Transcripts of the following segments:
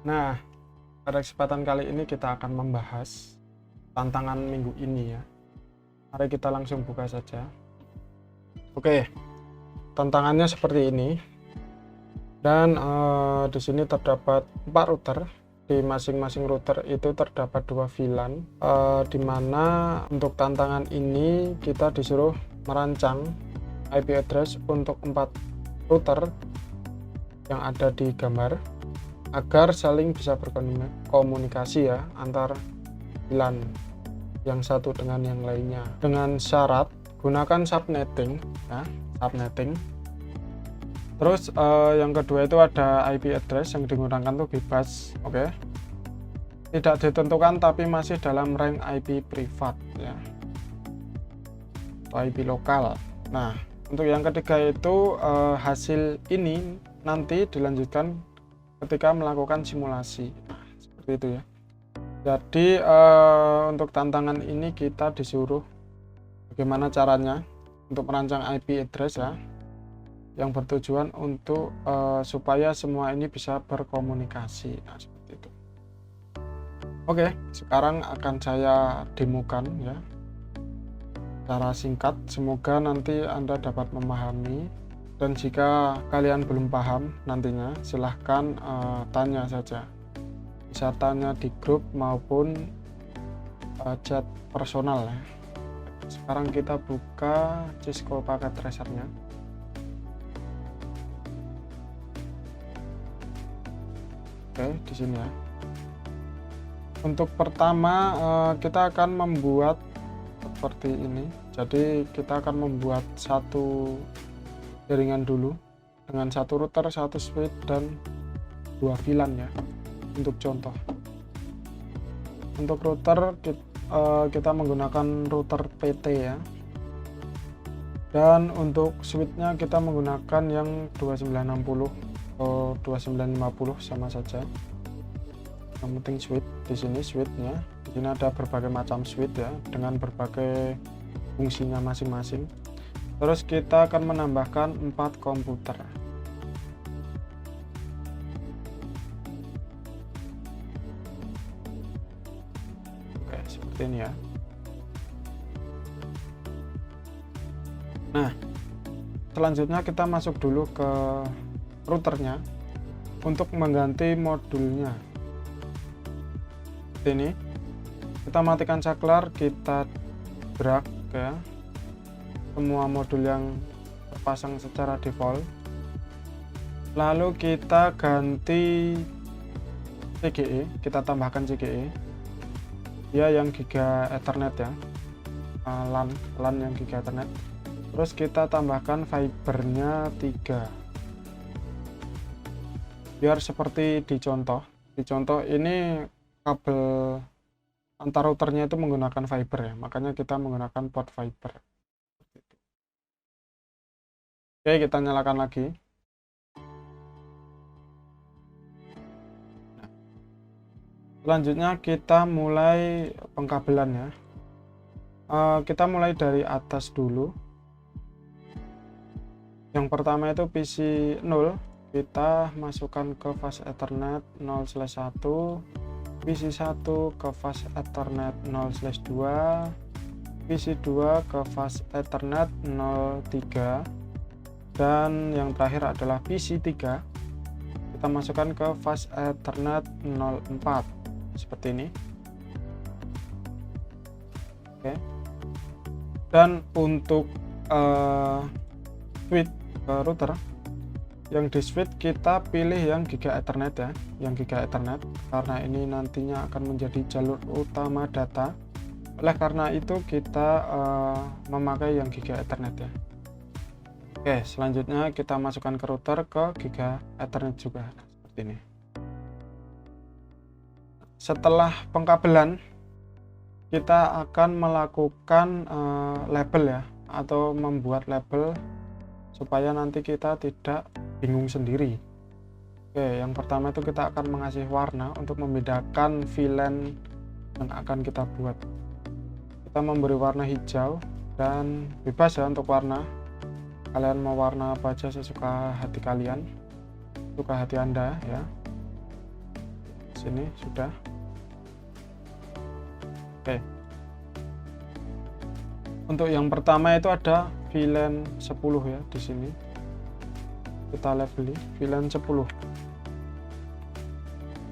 Nah, pada kesempatan kali ini kita akan membahas tantangan minggu ini ya. Mari kita langsung buka saja. Oke, tantangannya seperti ini. Dan di sini terdapat 4 router. Di masing-masing router itu terdapat 2 VLAN. Di mana untuk tantangan ini kita disuruh merancang IP address untuk 4 router yang ada di gambar agar saling bisa berkomunikasi ya antar VLAN yang satu dengan yang lainnya, dengan syarat gunakan subnetting ya, subnetting. Terus yang kedua itu ada IP address yang digunakan tuh bebas, oke. Tidak ditentukan tapi masih dalam rank IP privat ya, atau IP lokal. Nah, untuk yang ketiga itu hasil ini nanti dilanjutkan ketika melakukan simulasi. Nah, seperti itu ya. Jadi untuk tantangan ini kita disuruh bagaimana caranya untuk merancang IP address ya, yang bertujuan untuk supaya semua ini bisa berkomunikasi. Nah, seperti itu. Oke, sekarang akan saya demokan ya secara singkat. Semoga nanti Anda dapat memahami, dan jika kalian belum paham nantinya silahkan tanya saja, bisa tanya di grup maupun chat personal ya. Sekarang kita buka Cisco paket tracernya. Oke, di sini ya. Untuk pertama kita akan membuat seperti ini. Jadi kita akan membuat satu jaringan dulu dengan satu router, satu switch, dan 2 VLAN ya. Untuk contoh, untuk router kita menggunakan router PT ya, dan untuk switchnya kita menggunakan yang 2960 atau 2950 sama saja. Yang penting switch. Di sini switchnya, di sini ada berbagai macam switch ya dengan berbagai fungsinya masing-masing. Terus kita akan menambahkan 4 komputer. Oke, seperti ini ya. Nah, selanjutnya kita masuk dulu ke routernya untuk mengganti modulnya. Ini kita matikan saklar, kita drag ya semua modul yang terpasang secara default, lalu kita ganti CGE, kita tambahkan CGE ya yang giga ethernet ya, LAN yang giga ethernet. Terus kita tambahkan fibernya 3 biar seperti di contoh. Di contoh ini kabel antar routernya itu menggunakan fiber ya, makanya kita menggunakan port fiber. Oke, kita nyalakan lagi. Nah, selanjutnya kita mulai pengkabelan ya. Kita mulai dari atas dulu. Yang pertama itu PC 0, kita masukkan ke fast ethernet 0/1, PC 1 ke fast ethernet 0/2, PC 2 ke fast ethernet 03, dan yang terakhir adalah PC 3, kita masukkan ke fast ethernet 04 seperti ini. Oke. Dan untuk switch ke router, yang di switch kita pilih yang giga ethernet ya, yang giga ethernet, karena ini nantinya akan menjadi jalur utama data. Oleh karena itu kita memakai yang giga ethernet ya. Oke, selanjutnya kita masukkan ke router ke giga ethernet juga, seperti ini. Setelah pengkabelan, kita akan melakukan label ya, atau membuat label supaya nanti kita tidak bingung sendiri. Oke, yang pertama itu kita akan mengasih warna untuk membedakan VLAN yang akan kita buat. Kita memberi warna hijau, dan bebas ya untuk warna. Kalian mau warna apa aja sesuka hati kalian, suka hati Anda ya. sini sudah. Oke. Untuk yang pertama itu ada VLAN 10 ya di sini. Kita labeli VLAN 10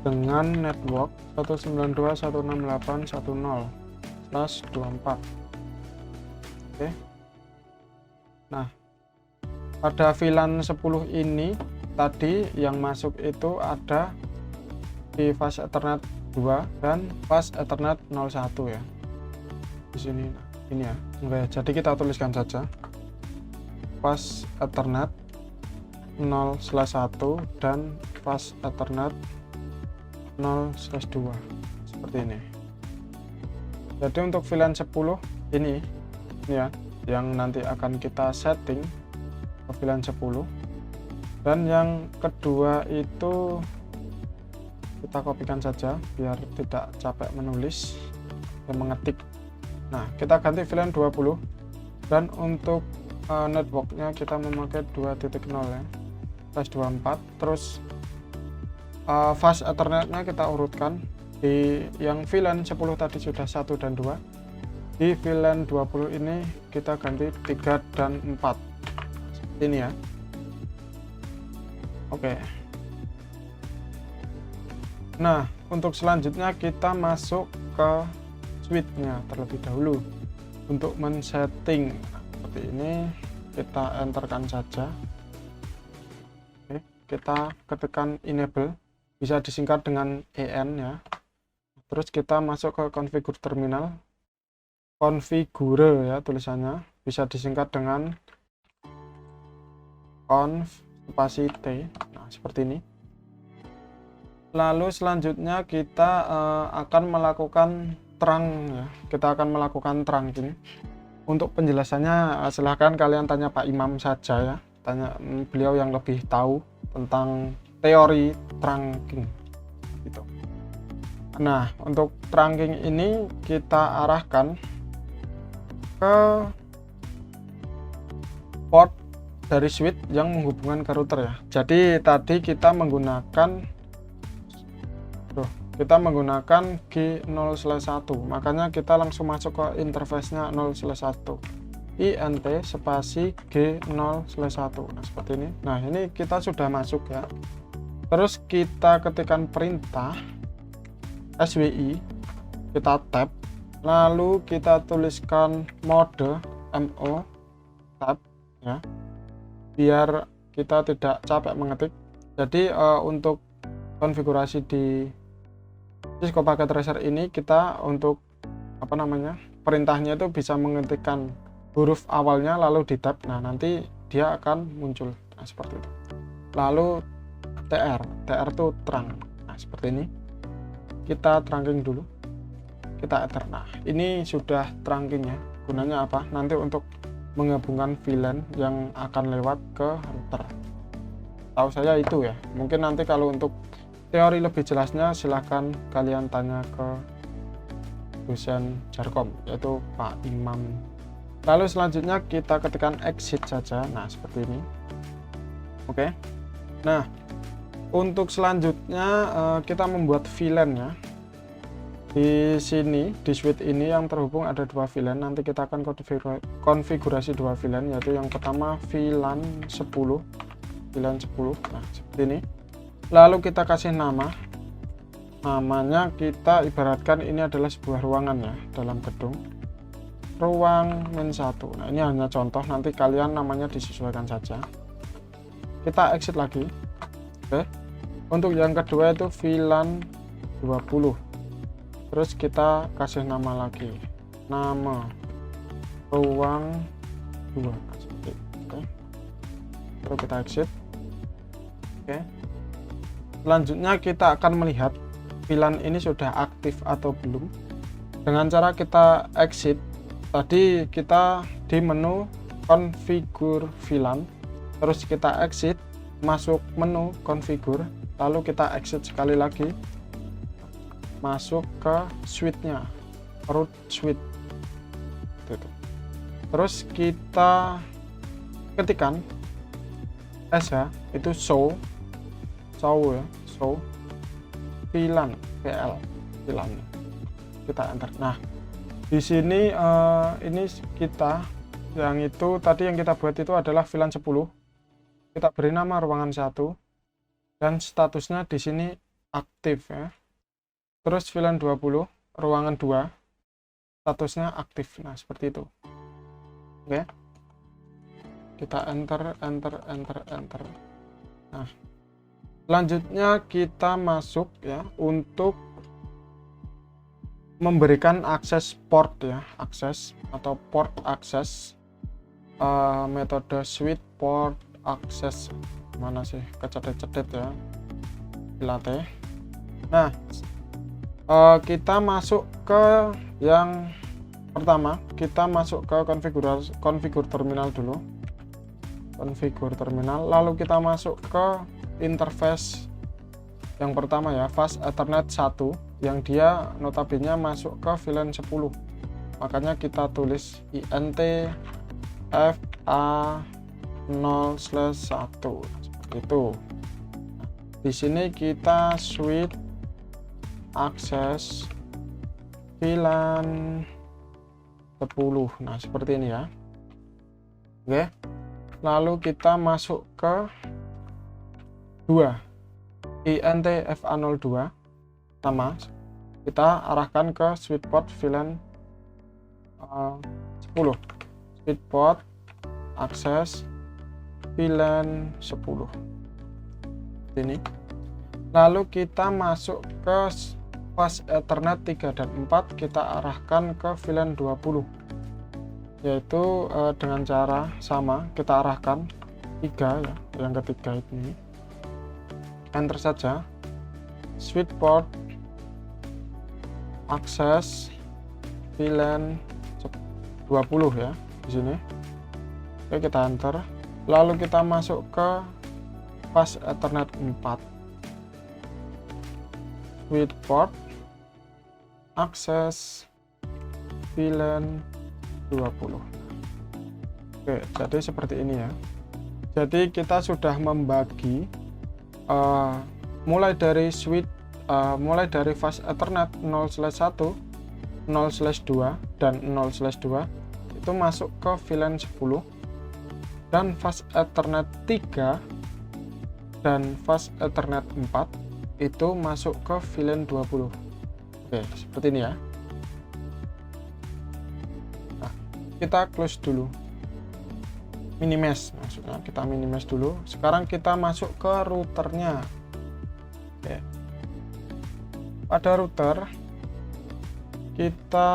dengan network 192.168.10/24. Oke. Nah, pada VLAN 10 ini tadi yang masuk itu ada di fast Ethernet 2 dan fast Ethernet 01 ya. Di sini ini ya. Oke, jadi kita tuliskan saja fast Ethernet 0/1 dan fast Ethernet 0/2 seperti ini. Jadi untuk VLAN 10 ini ya yang nanti akan kita setting ke VLAN 10, dan yang kedua itu kita kopikan saja biar tidak capek menulis dan mengetik. Nah, kita ganti VLAN 20, dan untuk networknya kita memakai 2.0 ya, /24. Terus fast Ethernetnya kita urutkan. Di yang VLAN 10 tadi sudah 1 dan 2, di VLAN 20 ini kita ganti 3 dan 4 ini ya. Oke. Nah, untuk selanjutnya kita masuk ke switch-nya terlebih dahulu. Untuk men-setting seperti ini, kita enterkan saja. Oke, kita ketikkan enable, bisa disingkat dengan EN ya. Terus kita masuk ke configure terminal, configure ya tulisannya, bisa disingkat dengan conf spasi T. Nah, seperti ini. Lalu selanjutnya kita akan melakukan terang ya. Kita akan melakukan trunking. Untuk penjelasannya silahkan kalian tanya Pak Imam saja ya. Tanya beliau yang lebih tahu tentang teori trunking gitu. Nah, untuk trunking ini kita arahkan ke port dari switch yang menghubungkan ke router ya. Jadi tadi kita menggunakan G0/1, makanya kita langsung masuk ke interface-nya 0/1, INT spasi G0/1. Nah, seperti ini. Nah, ini kita sudah masuk ya. Terus kita ketikkan perintah SWI, kita tab, lalu kita tuliskan mode MO tab ya, biar kita tidak capek mengetik. Jadi untuk konfigurasi di Cisco Packet Tracer ini, kita untuk perintahnya itu bisa mengetikkan huruf awalnya lalu di tab. Nah, nanti dia akan muncul. Nah, seperti itu. Lalu TR itu trunk. Nah, seperti ini. Kita trunking dulu, kita ether. Nah, ini sudah trunkingnya. Gunanya apa? Nanti untuk menggabungkan VLAN yang akan lewat ke router. Tahu saya itu ya. Mungkin nanti kalau untuk teori lebih jelasnya silahkan kalian tanya ke dosen Jarkom, yaitu Pak Imam. Lalu selanjutnya kita ketikkan exit saja. Nah, seperti ini. Oke. Nah, untuk selanjutnya kita membuat VLAN ya. Di sini di switch ini yang terhubung ada 2 VLAN. Nanti kita akan konfigurasi 2 VLAN, yaitu yang pertama VLAN 10. Nah, seperti ini. Lalu kita kasih nama. Namanya kita ibaratkan ini adalah sebuah ruangan ya dalam gedung. Ruang -1. Nah, ini hanya contoh, nanti kalian namanya disesuaikan saja. Kita exit lagi. Oke. Untuk yang kedua itu VLAN 20. Terus kita kasih nama lagi. Nama ruang 2. Oke. Terus kita exit. Oke. Selanjutnya kita akan melihat VLAN ini sudah aktif atau belum. Dengan cara kita exit. Tadi kita di menu configure VLAN. Terus kita exit, masuk menu configure, lalu kita exit sekali lagi, masuk ke switch-nya, root switch. Terus kita ketikkan S ya, itu show ya, show VLAN VLAN kita enter. Nah di sini ini kita yang itu tadi yang kita buat itu adalah VLAN 10, kita beri nama ruangan 1 dan statusnya di sini aktif ya. Terus VLAN 20 ruangan 2 statusnya aktif. Nah seperti itu. Oke, kita enter. Nah selanjutnya kita masuk ya untuk memberikan akses port ya, akses atau port akses, metode switch port akses mana sih, kecedet-cedet ya dilatih. Nah kita masuk ke yang pertama, kita masuk ke konfigur terminal dulu, konfigur terminal, lalu kita masuk ke interface yang pertama ya, fast ethernet 1 yang dia notabene masuk ke VLAN 10, makanya kita tulis int fa 0/1 seperti itu. Di sini kita switch akses VLAN 10. Nah seperti ini ya. Oke, lalu kita masuk ke 2 int fa02 sama, kita arahkan ke switch port VLAN 10, switch port akses VLAN 10 ini. Lalu kita masuk ke fast ethernet 3 dan 4, kita arahkan ke VLAN 20, yaitu dengan cara sama, kita arahkan 3 ya, yang ketiga ini, enter saja, switch port akses VLAN 20 ya di sini. Oke, kita enter, lalu kita masuk ke fast ethernet 4, switch port akses VLAN 20. Oke, jadi seperti ini ya. Jadi kita sudah membagi mulai dari switch mulai dari fast ethernet 0/1, 0/2 dan 0/2 itu masuk ke VLAN 10, dan fast ethernet 3 dan fast ethernet 4 itu masuk ke VLAN 20. Oke, seperti ini ya. Nah, kita close dulu, minimize, maksudnya kita minimize dulu. Sekarang kita masuk ke routernya. Oke, pada router kita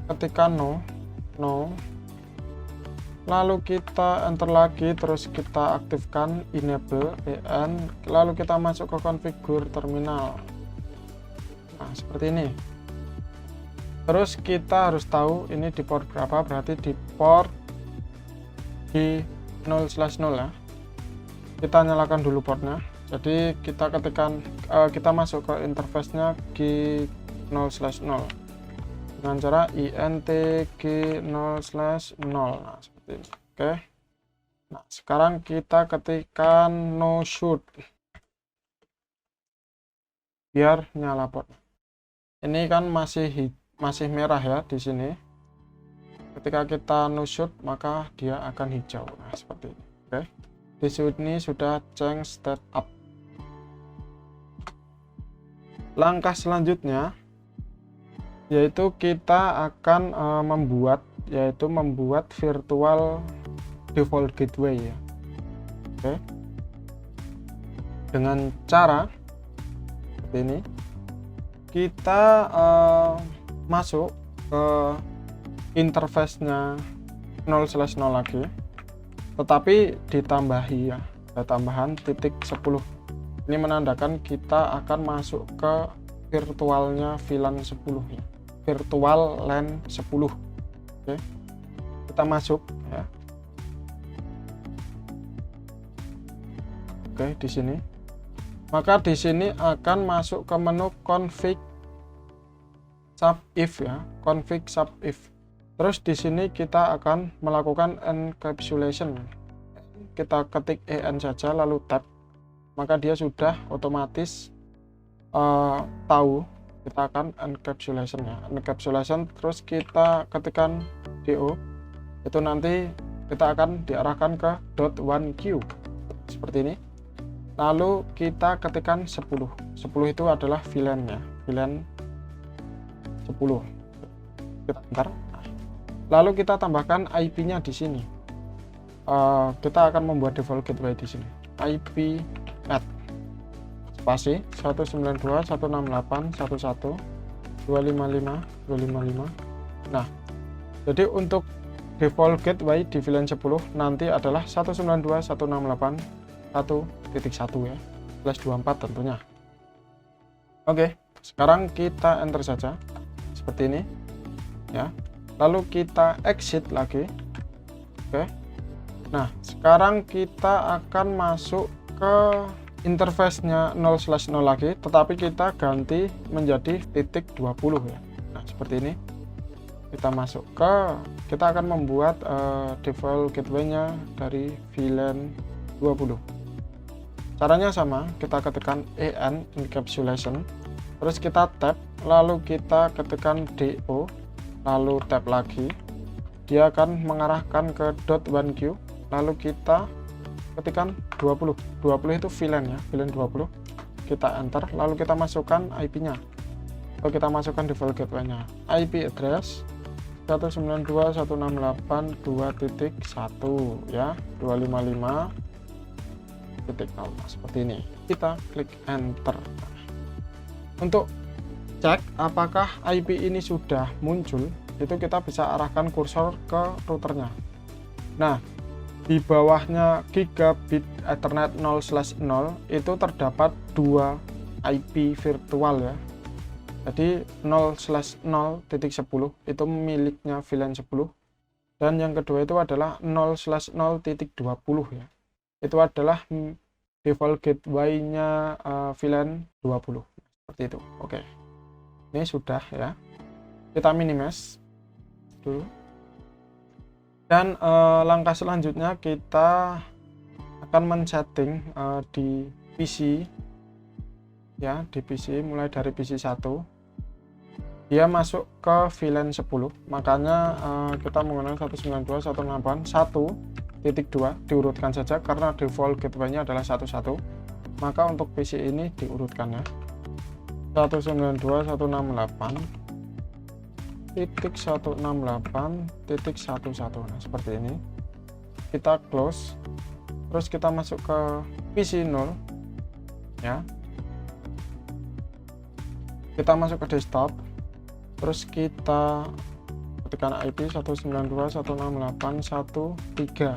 ketikkan no, lalu kita enter lagi, terus kita aktifkan enable en, lalu kita masuk ke konfigur terminal. Nah seperti ini. Terus kita harus tahu ini di port berapa, berarti di port di 0/0 ya. Kita nyalakan dulu portnya. Jadi kita ketikkan kita masuk ke interface-nya G 0/0 dengan cara int G 0/0. Nah seperti ini. Oke. Nah sekarang kita ketikkan no shoot biar nyala port. Ini kan masih merah ya di sini. Ketika kita no shoot maka dia akan hijau. Nah seperti ini. Oke. Di sini sudah change state up. Langkah selanjutnya yaitu kita akan membuat virtual default gateway ya. Oke. Dengan cara seperti ini, kita masuk ke interface-nya 0/0 lagi, tetapi ditambahi ya, ada tambahan titik 10. Ini menandakan kita akan masuk ke virtualnya VLAN 10 ya, virtual LAN 10. Oke, kita masuk ya. Oke, di sini. Maka di sini akan masuk ke menu config sub if ya, config sub if. Terus di sini kita akan melakukan encapsulation. Kita ketik en saja lalu tab, maka dia sudah otomatis tahu, kita akan encapsulation ya, encapsulation, terus kita ketikkan do, itu nanti kita akan diarahkan ke .1q seperti ini. Lalu kita ketikkan 10 itu adalah VLAN ya, VLAN 10. Kita bentar. Lalu kita tambahkan IP-nya di sini. Kita akan membuat default gateway di sini. IP net spasi 192.168.11.255.255. Nah, jadi untuk default gateway di VLAN 10 nanti adalah 192.168.1.1 ya, /24 tentunya. Oke, sekarang kita enter saja seperti ini ya. Lalu kita exit lagi. Oke. Nah, sekarang kita akan masuk ke interface-nya 0/0 lagi, tetapi kita ganti menjadi .20 ya. Nah, seperti ini. Kita masuk kita akan membuat default gateway-nya dari VLAN 20. Caranya sama, kita ketikkan en encapsulation, terus kita tab, lalu kita ketikkan do, lalu tab lagi, dia akan mengarahkan ke .1q, lalu kita ketikkan 20 itu VLAN ya, VLAN 20, kita enter, lalu kita masukkan IP-nya, lalu kita masukkan default gateway-nya, IP address 192.168.2.1 ya, 255.0 seperti ini. Kita klik enter. Untuk cek apakah IP ini sudah muncul, itu kita bisa arahkan kursor ke routernya. Nah, di bawahnya gigabit Ethernet 0/0 itu terdapat 2 IP virtual ya. Jadi 0/0.10 itu miliknya VLAN 10, dan yang kedua itu adalah 0/0.20 ya. Itu adalah default gateway-nya VLAN 20 seperti itu. Oke. Ini sudah ya. Kita minimize dulu. Dan langkah selanjutnya kita akan men-setting di PC ya, di PC mulai dari PC 1 dia masuk ke VLAN 10, makanya kita menggunakan 192.168.1.2 diurutkan saja karena default gateway-nya adalah 11, maka untuk PC ini diurutkan ya, 192.168.168.11. nah seperti ini. Kita close, terus kita masuk ke PC 0 ya, kita masuk ke desktop, terus kita ketikkan IP 192.168.1.3,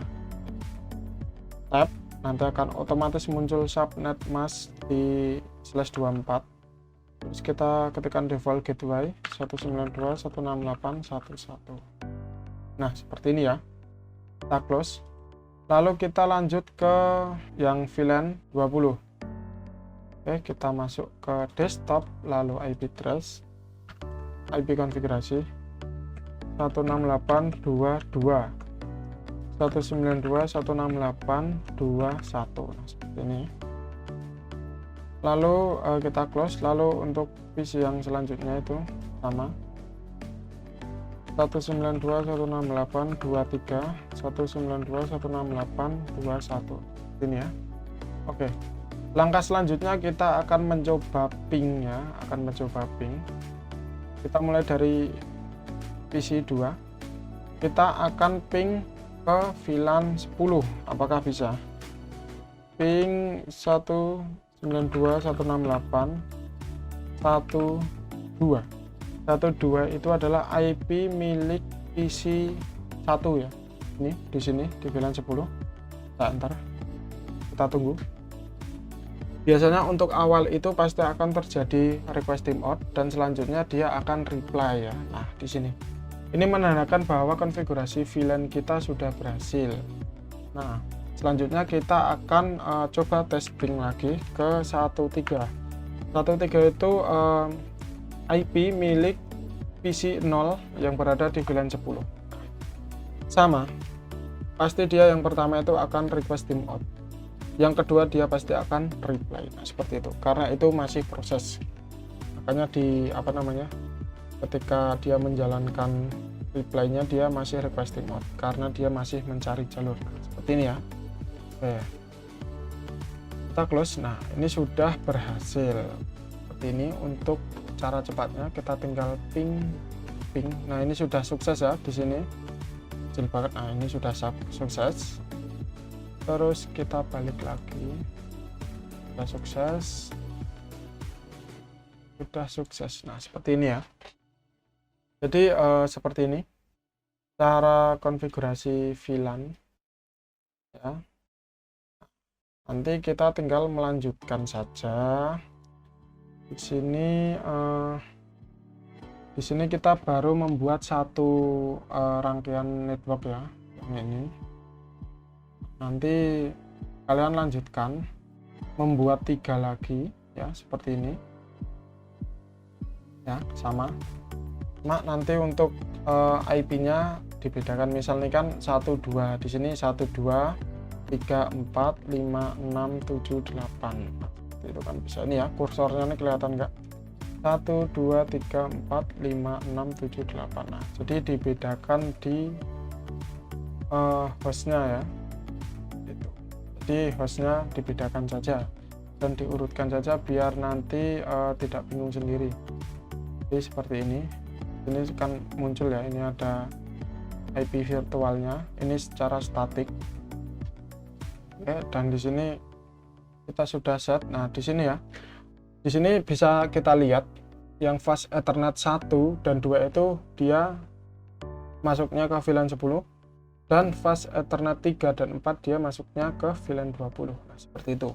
tab, nanti akan otomatis muncul subnet mask di /24, terus kita ketikkan default gateway 192.168.1.1. nah seperti ini ya, kita close, lalu kita lanjut ke yang VLAN 20. Oke, kita masuk ke desktop, lalu IP address, IP konfigurasi 168.22 192.168.21. nah seperti ini. Lalu kita close, lalu untuk PC yang selanjutnya itu sama, 192.168.23 192.168.21 ini ya. Oke, langkah selanjutnya kita akan mencoba ping ya, kita mulai dari PC 2, kita akan ping ke VLAN 10, apakah bisa ping 192.168.1.2. 1.2 itu adalah IP milik PC 1 ya, ini di sini di VLAN 10. Kita enter, kita tunggu. Biasanya untuk awal itu pasti akan terjadi request timeout dan selanjutnya dia akan reply ya. Nah, di sini. Ini menandakan bahwa konfigurasi VLAN kita sudah berhasil. Nah, selanjutnya kita akan coba tes ping lagi ke 1.3. 1.3 itu IP milik PC 0 yang berada di VLAN 10. Sama. Pasti dia yang pertama itu akan request timeout. yang kedua dia pasti akan reply. Nah, seperti itu. Karena itu masih proses. Makanya ketika dia menjalankan reply-nya dia masih requesting mode karena dia masih mencari jalur. Seperti ini ya. Oke. Kita close. Nah, ini sudah berhasil. Seperti ini untuk cara cepatnya kita tinggal ping. Nah, ini sudah sukses ya di sini. Kecil banget. Nah, ini sudah sukses. Terus kita balik lagi. Sudah sukses. Nah, seperti ini ya. Jadi seperti ini cara konfigurasi VLAN ya. Nanti kita tinggal melanjutkan saja. Di sini kita baru membuat satu rangkaian network ya, yang ini. Nanti kalian lanjutkan membuat 3 lagi ya, seperti ini ya, sama. Nah, nanti untuk IP-nya dibedakan, misalnya kan 12 di sini 12 3 4 5 6 7 8 itu kan bisa. Ini ya kursornya nih, kelihatan nggak? 1 2 3 4 5 6 7 8. Nah, jadi dibedakan di hostnya ya, itu. Jadi hostnya dibedakan saja dan diurutkan saja biar nanti tidak bingung sendiri. Jadi seperti ini kan muncul ya, ini ada IP virtualnya, ini secara statik. Oke, dan di sini kita sudah set. Nah, di sini ya, di sini bisa kita lihat yang fast Ethernet 1 dan 2 itu dia masuknya ke VLAN 10, dan fast Ethernet 3 dan 4 dia masuknya ke VLAN 20. Nah, seperti itu.